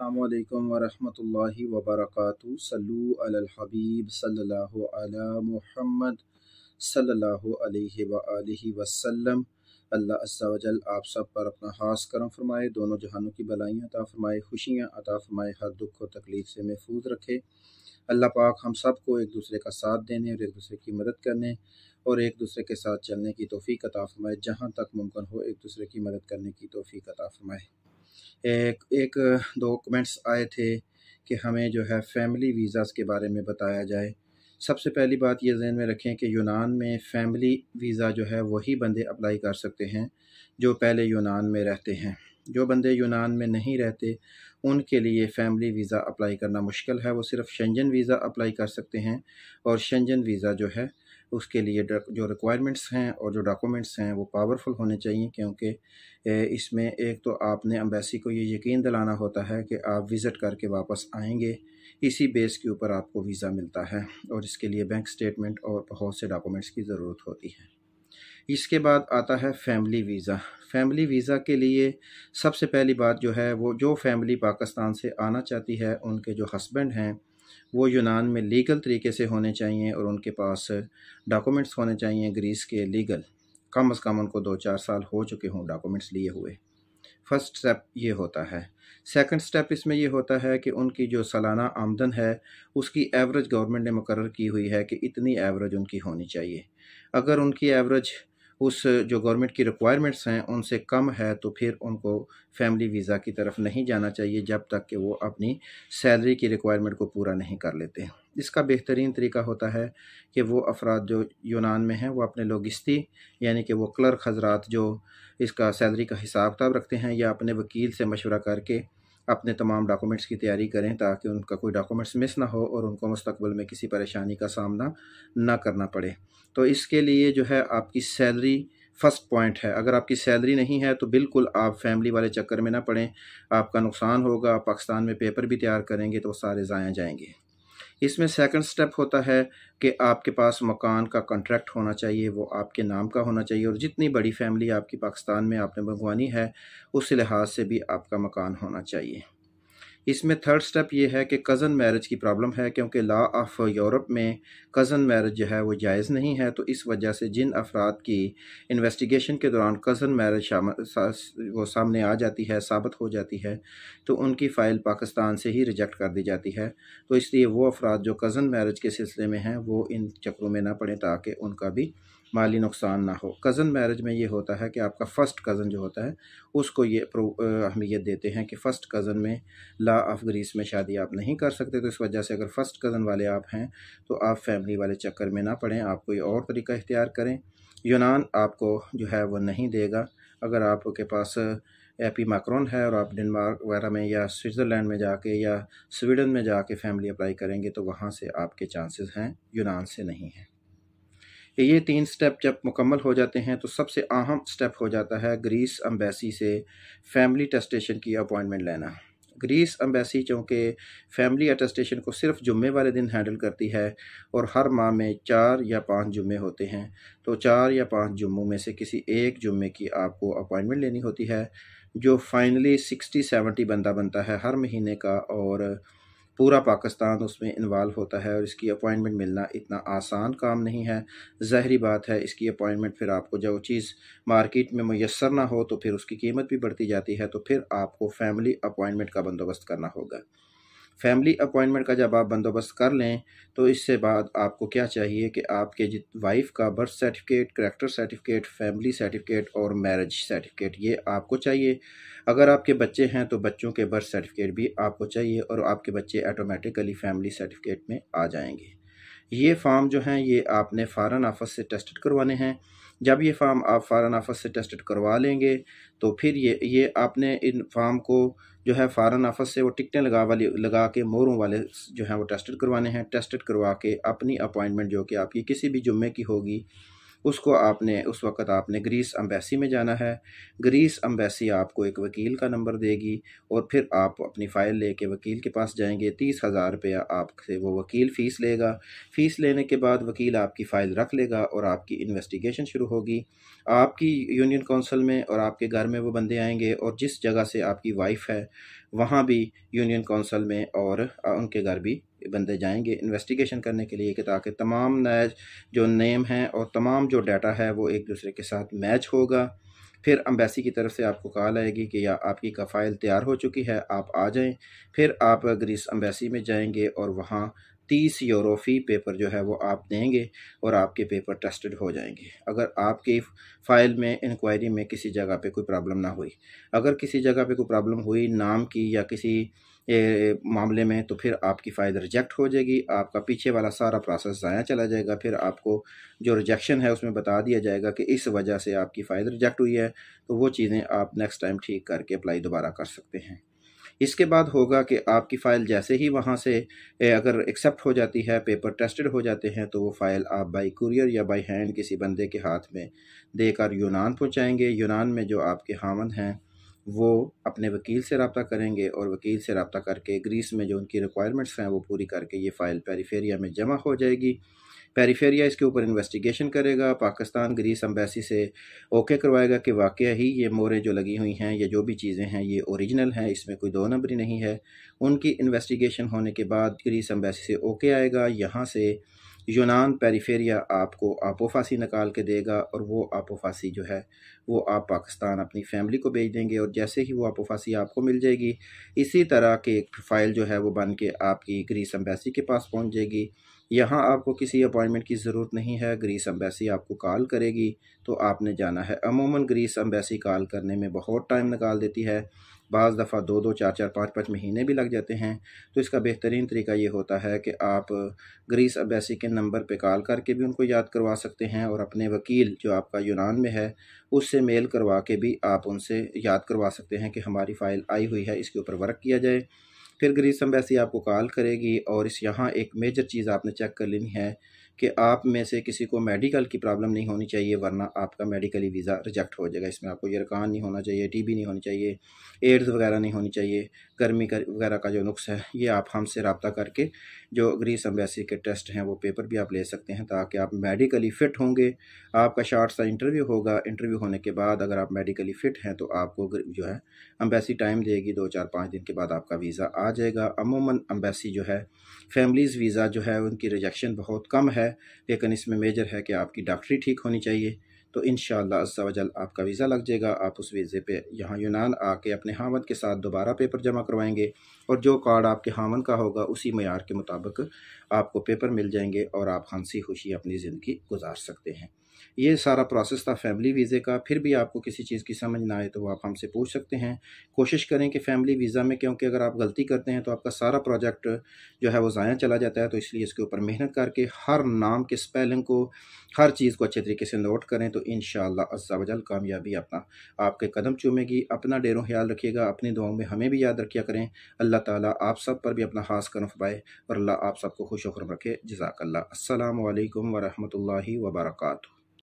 अस्सलामुअलैकुम वरहमतुल्लाहि वबरकातुहू। सल्लु अलल हबीब सल्लल्लाहु अला मुहम्मद सल्लल्लाहु अलैहि व आलिहि वसल्लम। अल्लाह अज़्ज़ा व जल आप सब पर अपना खास करम फरमाए, दोनों जहानों की भलाइयाँ अता फरमाए, खुशियाँ अता फरमाए, हर दुख और तकलीफ़ से महफूज रखे। अल्लाह पाक हम सब को एक दूसरे का साथ देने और एक दूसरे की मदद करने और एक दूसरे के साथ चलने की तौफ़ीक अता फरमाए। जहाँ तक मुमकिन हो एक दूसरे की मदद करने की तौफ़ीक अता फरमाए। एक एक दो कमेंट्स आए थे कि हमें जो है फ़ैमिली वीज़ाज़ के बारे में बताया जाए। सबसे पहली बात ये ज़हन में रखें कि यूनान में फ़ैमिली वीज़ा जो है वही बंदे अप्लाई कर सकते हैं जो पहले यूनान में रहते हैं। जो बंदे यूनान में नहीं रहते उनके लिए फ़ैमिली वीज़ा अप्लाई करना मुश्किल है। वो सिर्फ़ शेंजन वीज़ा अप्लाई कर सकते हैं और शेंजन वीज़ा जो है उसके लिए जो रिक्वायरमेंट्स हैं और जो डॉक्यूमेंट्स हैं वो पावरफुल होने चाहिए, क्योंकि इसमें एक तो आपने एम्बेसी को ये यकीन दिलाना होता है कि आप विज़िट करके वापस आएंगे। इसी बेस के ऊपर आपको वीज़ा मिलता है और इसके लिए बैंक स्टेटमेंट और बहुत से डॉक्यूमेंट्स की ज़रूरत होती है। इसके बाद आता है फ़ैमिली वीज़ा। फ़ैमिली वीज़ा के लिए सबसे पहली बात जो है वो जो फ़ैमिली पाकिस्तान से आना चाहती है उनके जो हस्बैंड हैं वो यूनान में लीगल तरीके से होने चाहिए और उनके पास डॉक्यूमेंट्स होने चाहिए ग्रीस के लीगल। कम से कम उनको 2-4 साल हो चुके हों डॉक्यूमेंट्स लिए हुए। फ़र्स्ट स्टेप ये होता है। सेकंड स्टेप इसमें ये होता है कि उनकी जो सालाना आमदन है उसकी एवरेज गवर्नमेंट ने मुकर्रर की हुई है कि इतनी एवरेज उनकी होनी चाहिए। अगर उनकी एवरेज उस जो गवर्नमेंट की रिक्वायरमेंट्स हैं उनसे कम है तो फिर उनको फैमिली वीज़ा की तरफ नहीं जाना चाहिए जब तक कि वो अपनी सैलरी की रिक्वायरमेंट को पूरा नहीं कर लेते। इसका बेहतरीन तरीका होता है कि वो अफराद जो यूनान में हैं वो अपने लोगिस्ती यानी कि वो क्लर्क हज़रात जो इसका सैलरी का हिसाब किताब रखते हैं या अपने वकील से मशवरा करके अपने तमाम डॉक्यूमेंट्स की तैयारी करें ताकि उनका कोई डॉक्यूमेंट्स मिस ना हो और उनको मुस्तकबिल में किसी परेशानी का सामना ना करना पड़े। तो इसके लिए जो है आपकी सैलरी फ़र्स्ट पॉइंट है। अगर आपकी सैलरी नहीं है तो बिल्कुल आप फैमिली वाले चक्कर में ना पड़ें, आपका नुकसान होगा। पाकिस्तान में पेपर भी तैयार करेंगे तो सारे ज़ाया जाएंगे। इसमें सेकंड स्टेप होता है कि आपके पास मकान का कॉन्ट्रैक्ट होना चाहिए, वो आपके नाम का होना चाहिए और जितनी बड़ी फैमिली आपकी पाकिस्तान में आपने मंगवानी है उस लिहाज से भी आपका मकान होना चाहिए। इसमें थर्ड स्टेप ये है कि कज़न मैरिज की प्रॉब्लम है, क्योंकि लॉ ऑफ यूरोप में कज़न मैरिज जो है वो जायज़ नहीं है। तो इस वजह से जिन अफराद की इन्वेस्टिगेशन के दौरान कज़न मैरिज वो सामने आ जाती है, साबित हो जाती है, तो उनकी फ़ाइल पाकिस्तान से ही रिजेक्ट कर दी जाती है। तो इसलिए वो अफराद जो कज़न मैरिज के सिलसिले में हैं वो इन चक्रों में ना पड़ें ताकि उनका भी माली नुकसान ना हो। कज़न मैरिज में ये होता है कि आपका फ़र्स्ट कज़न जो होता है उसको ये अहमियत देते हैं कि फ़र्स्ट कज़न में लॉ ऑफ ग्रीस में शादी आप नहीं कर सकते। तो इस वजह से अगर फ़र्स्ट कज़न वाले आप हैं तो आप फैमिली वाले चक्कर में ना पड़ें, आप कोई और तरीका इख्तियार करें। यूनान आपको जो है वो नहीं देगा। अगर आपके पास एपी मैक्रोन है और आप डेनमार्क वगैरह में या स्विट्ज़रलैंड में जाके या स्वीडन में जाके फैमिली अप्लाई करेंगे तो वहाँ से आपके चांसेस हैं, यूनान से नहीं हैं। ये 3 स्टेप जब मुकम्मल हो जाते हैं तो सबसे अहम स्टेप हो जाता है ग्रीस एम्बेसी से फैमिली अटेस्टेशन की अपॉइंटमेंट लेना। ग्रीस एम्बेसी चूँकि फैमिली अटेस्टेशन को सिर्फ जुम्मे वाले दिन हैंडल करती है और हर माह में 4 या 5 जुम्मे होते हैं, तो 4 या 5 जुम्मों में से किसी एक जुम्मे की आपको अपॉइंटमेंट लेनी होती है, जो फाइनली 60-70 बंदा बनता है हर महीने का और पूरा पाकिस्तान उसमें इन्वॉल्व होता है और इसकी अपॉइंटमेंट मिलना इतना आसान काम नहीं है। ज़ाहिरी बात है इसकी अपॉइंटमेंट फिर आपको जो चीज़ मार्केट में मुयस्सर ना हो तो फिर उसकी कीमत भी बढ़ती जाती है, तो फिर आपको फैमिली अपॉइंटमेंट का बंदोबस्त करना होगा। फैमिली अपॉइंटमेंट का जब आप बंदोबस्त कर लें तो इससे बाद आपको क्या चाहिए कि आपके वाइफ का birth certificate, character certificate, family certificate और मैरिज सर्टिफिकेट ये आपको चाहिए। अगर आपके बच्चे हैं तो बच्चों के बर्थ सर्टिफिकेट भी आपको चाहिए और आपके बच्चे ऑटोमेटिकली फैमिली सर्टिफिकेट में आ जाएंगे। ये फ़ार्म जो हैं ये आपने फ़ॉरेन ऑफिस से टेस्टेड करवाने हैं। जब ये फ़ार्म आप फ़ॉरेन ऑफिस से टेस्टेड करवा लेंगे तो फिर ये आपने इन फ़ार्म को जो है फ़ॉरेन ऑफिस से वो टिकटें लगा के मोहरों वाले जो हैं वो टेस्टेड करवाने हैं। टेस्टेड करवा के अपनी अपॉइंटमेंट जो कि आपकी किसी भी जुम्मे की होगी उसको आपने उस वक़्त आपने ग्रीस एम्बेसी में जाना है। ग्रीस एम्बेसी आपको एक वकील का नंबर देगी और फिर आप अपनी फ़ाइल लेके वकील के पास जाएंगे। 30,000 रुपया आपसे वो वकील फ़ीस लेगा। फ़ीस लेने के बाद वकील आपकी फ़ाइल रख लेगा और आपकी इन्वेस्टिगेशन शुरू होगी। आपकी यूनियन काउंसिल में और आपके घर में वो बंदे आएंगे और जिस जगह से आपकी वाइफ है वहाँ भी यूनियन काउंसिल में और उनके घर भी बंदे जाएंगे इन्वेस्टिगेशन करने के लिए कि ताकि तमाम नए जो नेम हैं और तमाम जो डाटा है वो एक दूसरे के साथ मैच होगा। फिर अम्बेसी की तरफ से आपको कॉल आएगी कि या आपकी का फ़ाइल तैयार हो चुकी है, आप आ जाएं। फिर आप ग्रीस अम्बेसी में जाएंगे और वहाँ 30 यूरो फ़ी पेपर जो है वो आप देंगे और आपके पेपर टेस्टेड हो जाएंगे। अगर आपकी फ़ाइल में इंक्वायरी में किसी जगह पे कोई प्रॉब्लम ना हुई, अगर किसी जगह पे कोई प्रॉब्लम हुई नाम की या किसी मामले में, तो फिर आपकी फ़ाइल रिजेक्ट हो जाएगी, आपका पीछे वाला सारा प्रोसेस ज़ाया चला जाएगा। फिर आपको जो रिजेक्शन है उसमें बता दिया जाएगा कि इस वजह से आपकी फ़ाइल रिजेक्ट हुई है, तो वो चीज़ें आप नेक्स्ट टाइम ठीक करके अप्लाई दोबारा कर सकते हैं। इसके बाद होगा कि आपकी फ़ाइल जैसे ही वहाँ से अगर एक्सेप्ट हो जाती है, पेपर टेस्टेड हो जाते हैं, तो वो फ़ाइल आप बाई कुरियर या बाई हैंड किसी बंदे के हाथ में देकर यूनान पहुँचाएँगे। यूनान में जो आपके खामंद हैं वो अपने वकील से रब्ता करेंगे और वकील से रब्ता करके ग्रीस में जो उनकी रिक्वायरमेंट्स हैं वो पूरी करके ये फ़ाइल पेरिफेरिया में जमा हो जाएगी। पेरिफेरिया इसके ऊपर इन्वेस्टिगेशन करेगा, पाकिस्तान ग्रीस एम्बेसी से ओके करवाएगा कि वाकई ही ये मोहरें जो लगी हुई हैं, ये जो भी चीज़ें हैं ये ओरिजिनल हैं, इसमें कोई दो नंबरी नहीं है। उनकी इन्वेस्टिगेशन होने के बाद ग्रीस एम्बेसी से ओके आएगा, यहाँ से यूनान पेरिफेरिया आपको आपोफासी निकाल के देगा और वो आपोफासी जो है वो आप पाकिस्तान अपनी फैमिली को भेज देंगे। और जैसे ही वो आपोफासी आपको मिल जाएगी, इसी तरह के एक फ़ाइल जो है वो बन के आपकी ग्रीस एम्बेसी के पास पहुंच जाएगी। यहाँ आपको किसी अपॉइंटमेंट की ज़रूरत नहीं है, ग्रीस एम्बेसी आपको कॉल करेगी तो आपने जाना है। अमूमन ग्रीस एम्बेसी कॉल करने में बहुत टाइम निकाल देती है, बाज़ दफ़ा 2-2, 4-4, 5-5 महीने भी लग जाते हैं। तो इसका बेहतरीन तरीका ये होता है कि आप ग्रीस एम्बेसी के नंबर पे कॉल करके भी उनको याद करवा सकते हैं और अपने वकील जो आपका यूनान में है उससे मेल करवा के भी आप उनसे याद करवा सकते हैं कि हमारी फ़ाइल आई हुई है, इसके ऊपर वर्क किया जाए। फिर ग्रीस एम्बेसी आपको कॉल करेगी और इस यहाँ एक मेजर चीज़ आपने चेक कर लेनी है कि आप में से किसी को मेडिकल की प्रॉब्लम नहीं होनी चाहिए, वरना आपका मेडिकली वीज़ा रिजेक्ट हो जाएगा। इसमें आपको यरकान नहीं होना चाहिए, टीबी नहीं होनी चाहिए, एड्स वगैरह नहीं होनी चाहिए, गर्मी का वगैरह का जो नुक्स है ये आप हमसे रब्ता करके जो ग्रीस एम्बेसी के टेस्ट हैं वो पेपर भी आप ले सकते हैं, ताकि आप मेडिकली फ़िट होंगे। आपका शॉर्ट सा इंटरव्यू होगा, इंटरव्यू होने के बाद अगर आप मेडिकली फ़िट हैं तो आपको जो है एम्बेसी टाइम देगी, 2-4-5 दिन के बाद आपका वीज़ा आ जाएगा। अमूमन एम्बेसी जो है फैमिलीज़ वीज़ा जो है उनकी रिजेक्शन बहुत कम है, लेकिन इसमें मेजर है कि आपकी डॉक्टरी ठीक होनी चाहिए। तो इंशाअल्लाह अज़्ज़ा वजल आपका वीज़ा लग जाएगा। आप उस वीज़े पे यहाँ यूनान आके अपने हामद के साथ दोबारा पेपर जमा करवाएंगे और जो कार्ड आपके हामद का होगा उसी मयार के मुताबिक आपको पेपर मिल जाएंगे और आप हंसी खुशी अपनी ज़िंदगी गुजार सकते हैं। ये सारा प्रोसेस था फैमिली वीज़े का। फिर भी आपको किसी चीज़ की समझ ना आए तो आप हमसे पूछ सकते हैं। कोशिश करें कि फैमिली वीज़ा में, क्योंकि अगर आप गलती करते हैं तो आपका सारा प्रोजेक्ट जो है वो ज़ाया चला जाता है, तो इसलिए इसके ऊपर मेहनत करके हर नाम के स्पेलिंग को, हर चीज़ को अच्छे तरीके से नोट करें तो इंशाअल्लाह अज़्ज़ा वजल कामयाबी अपना आपके कदम चूमेगी। अपना डेरों ख्याल रखिएगा, अपनी दुआओं में हमें भी याद रखिया करें। अल्लाह ताला आप सब पर भी अपना खास करम फरमाए और अल्लाह आप सबको खुश खुर्रम रखे। जज़ाकल्लाह। अस्सलामु अलैकुम व रहमतुल्लाहि व बरकातुहू।